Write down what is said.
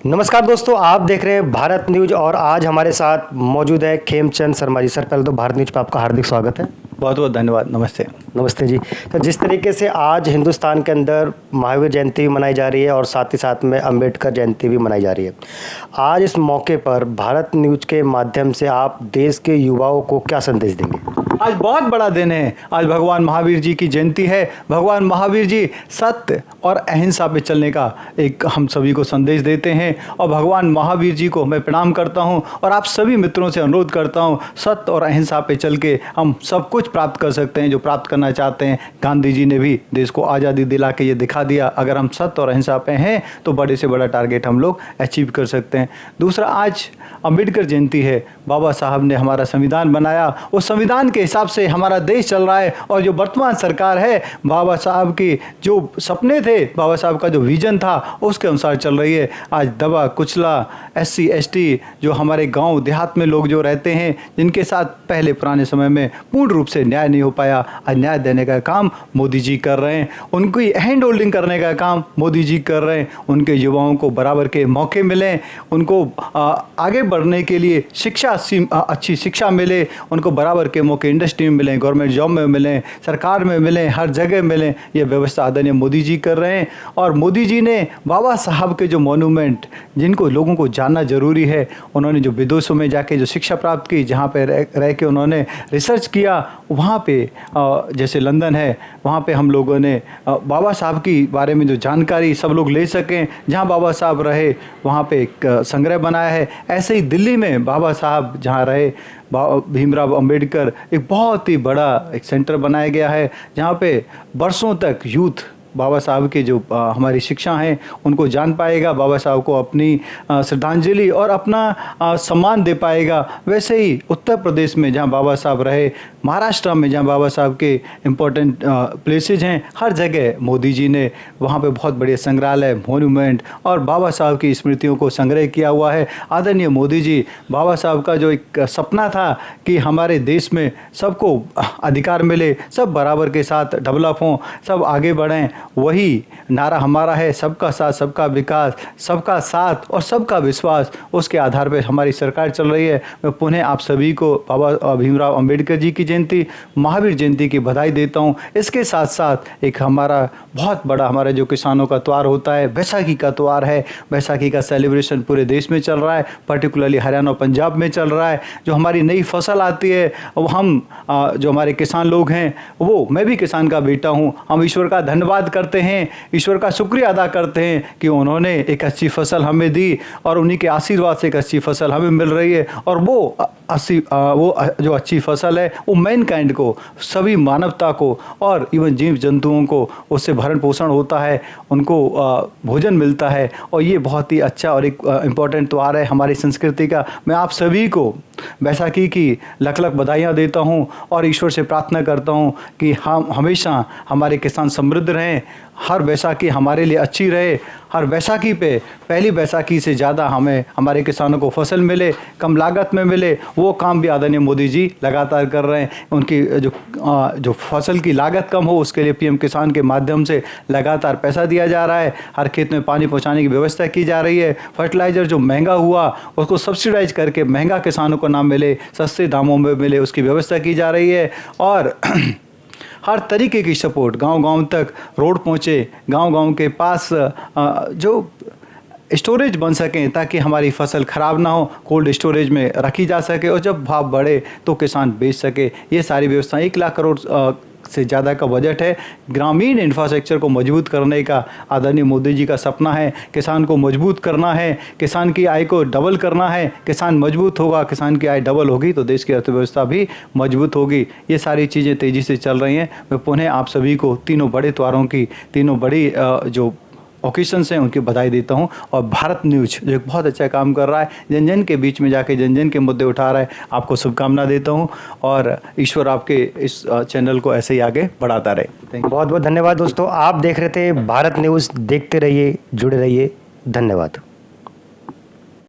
नमस्कार दोस्तों, आप देख रहे हैं भारत न्यूज और आज हमारे साथ मौजूद है खेमचंद शर्मा जी। सर, पहले तो भारत न्यूज पर आपका हार्दिक स्वागत है। बहुत बहुत धन्यवाद। नमस्ते। नमस्ते जी। तो जिस तरीके से आज हिंदुस्तान के अंदर महावीर जयंती भी मनाई जा रही है और साथ ही साथ में अंबेडकर जयंती भी मनाई जा रही है, आज इस मौके पर भारत न्यूज के माध्यम से आप देश के युवाओं को क्या संदेश देंगे? आज बहुत बड़ा दिन है। आज भगवान महावीर जी की जयंती है। भगवान महावीर जी सत्य और अहिंसा पे चलने का एक हम सभी को संदेश देते हैं और भगवान महावीर जी को मैं प्रणाम करता हूं और आप सभी मित्रों से अनुरोध करता हूं, सत्य और अहिंसा पे चल के हम सब कुछ प्राप्त कर सकते हैं जो प्राप्त करना चाहते हैं। गांधी जी ने भी देश को आज़ादी दिला के ये दिखा दिया, अगर हम सत्य और अहिंसा पे हैं तो बड़े से बड़ा टारगेट हम लोग अचीव कर सकते हैं। दूसरा, आज अंबेडकर जयंती है। बाबा साहब ने हमारा संविधान बनाया, उस संविधान के हिसाब से हमारा देश चल रहा है और जो वर्तमान सरकार है, बाबा साहब की जो सपने थे, बाबा साहब का जो विजन था उसके अनुसार चल रही है। आज दबा कुचला SC ST जो हमारे गांव देहात में लोग जो रहते हैं, जिनके साथ पहले पुराने समय में पूर्ण रूप से न्याय नहीं हो पाया, आज न्याय देने का काम मोदी जी कर रहे हैं। उनकी हैंड होल्डिंग करने का काम मोदी जी कर रहे हैं। उनके युवाओं को बराबर के मौके मिलें, उनको आगे बढ़ने के लिए अच्छी शिक्षा मिले, उनको बराबर के मौके इंडस्ट्री में मिलें, गवर्नमेंट जॉब में मिलें, सरकार में मिलें, हर जगह मिलें। ये व्यवस्था आदरणीय मोदी जी कर रहे हैं। और मोदी जी ने बाबा साहब के जो मॉन्यूमेंट, जिनको लोगों को जानना ज़रूरी है, उन्होंने जो विदेशों में जाके जो शिक्षा प्राप्त की, जहाँ पे रह के उन्होंने रिसर्च किया, वहाँ पे जैसे लंदन है, वहाँ पे हम लोगों ने बाबा साहब की बारे में जो जानकारी सब लोग ले सकें, जहाँ बाबा साहब रहे वहाँ पे एक संग्रह बनाया है। ऐसे ही दिल्ली में बाबा साहब जहाँ रहे, भीमराव अंबेडकर, एक बहुत ही बड़ा एक सेंटर बनाया गया है, जहाँ पे बरसों तक यूथ बाबा साहब के जो हमारी शिक्षा हैं उनको जान पाएगा, बाबा साहब को अपनी श्रद्धांजलि और अपना सम्मान दे पाएगा। वैसे ही उत्तर प्रदेश में जहां बाबा साहब रहे, महाराष्ट्र में जहां बाबा साहब के इम्पोर्टेंट प्लेसेज हैं, हर जगह मोदी जी ने वहां पे बहुत बड़े संग्रहालय, मॉन्यूमेंट और बाबा साहब की स्मृतियों को संग्रह किया हुआ है। आदरणीय मोदी जी, बाबा साहब का जो एक सपना था कि हमारे देश में सबको अधिकार मिले, सब बराबर के साथ डेवलप हों, सब आगे बढ़ें, वही नारा हमारा है। सबका साथ, सबका विकास, सबका साथ और सबका विश्वास, उसके आधार पर हमारी सरकार चल रही है। मैं पुनः आप सभी को बाबा भीमराव अंबेडकर जी की जयंती, महावीर जयंती की बधाई देता हूँ। इसके साथ साथ एक हमारा बहुत बड़ा हमारा जो किसानों का त्यौहार होता है, बैसाखी का त्यौहार है। बैसाखी का सेलिब्रेशन पूरे देश में चल रहा है, पर्टिकुलरली हरियाणा और पंजाब में चल रहा है। जो हमारी नई फसल आती है, हम जो हमारे किसान लोग हैं, वो, मैं भी किसान का बेटा हूँ, हम ईश्वर का धन्यवाद करते हैं, ईश्वर का शुक्रिया अदा करते हैं कि उन्होंने एक अच्छी फसल हमें दी और उन्हीं के आशीर्वाद से एक अच्छी फसल हमें मिल रही है। और वो जो अच्छी फसल है वो मैनकाइंड को, सभी मानवता को और इवन जीव जंतुओं को उससे भरण पोषण होता है, उनको भोजन मिलता है। और ये बहुत ही अच्छा और एक इम्पॉर्टेंट त्यौहार है हमारी संस्कृति का। मैं आप सभी को बैसाखी की लख लख बधाइयाँ देता हूँ और ईश्वर से प्रार्थना करता हूँ कि हम हमेशा हमारे किसान समृद्ध रहें, हर बैसाखी हमारे लिए अच्छी रहे, हर बैसाखी पे पहली बैसाखी से ज़्यादा हमें हमारे किसानों को फसल मिले, कम लागत में मिले। वो काम भी आदरणीय मोदी जी लगातार कर रहे हैं। उनकी जो फसल की लागत कम हो, उसके लिए PM किसान के माध्यम से लगातार पैसा दिया जा रहा है। हर खेत में पानी पहुंचाने की व्यवस्था की जा रही है। फर्टिलाइज़र जो महंगा हुआ उसको सब्सिडाइज करके महंगा किसानों को ना मिले, सस्ते दामों में मिले, उसकी व्यवस्था की जा रही है। और हर तरीके की सपोर्ट गांव-गांव तक रोड पहुंचे, गांव-गांव के पास जो स्टोरेज बन सकें ताकि हमारी फसल ख़राब ना हो, कोल्ड स्टोरेज में रखी जा सके और जब भाव बढ़े तो किसान बेच सके। ये सारी व्यवस्थाएं 1 लाख करोड़ से ज़्यादा का बजट है। ग्रामीण इंफ्रास्ट्रक्चर को मजबूत करने का आदरणीय मोदी जी का सपना है। किसान को मजबूत करना है, किसान की आय को डबल करना है। किसान मजबूत होगा, किसान की आय डबल होगी तो देश की अर्थव्यवस्था भी मजबूत होगी। ये सारी चीज़ें तेज़ी से चल रही हैं। मैं पुनः आप सभी को तीनों बड़े त्योहारों की, तीनों बड़ी जो ओकेशंस हैं उनकी बधाई देता हूं। और भारत न्यूज जो एक बहुत अच्छा काम कर रहा है, जन जन के बीच में जाके जन जन के मुद्दे उठा रहा है, आपको शुभकामना देता हूं और ईश्वर आपके इस चैनल को ऐसे ही आगे बढ़ाता रहे। बहुत बहुत धन्यवाद दोस्तों। आप देख रहे थे भारत न्यूज़, देखते रहिए, जुड़े रहिए। धन्यवाद।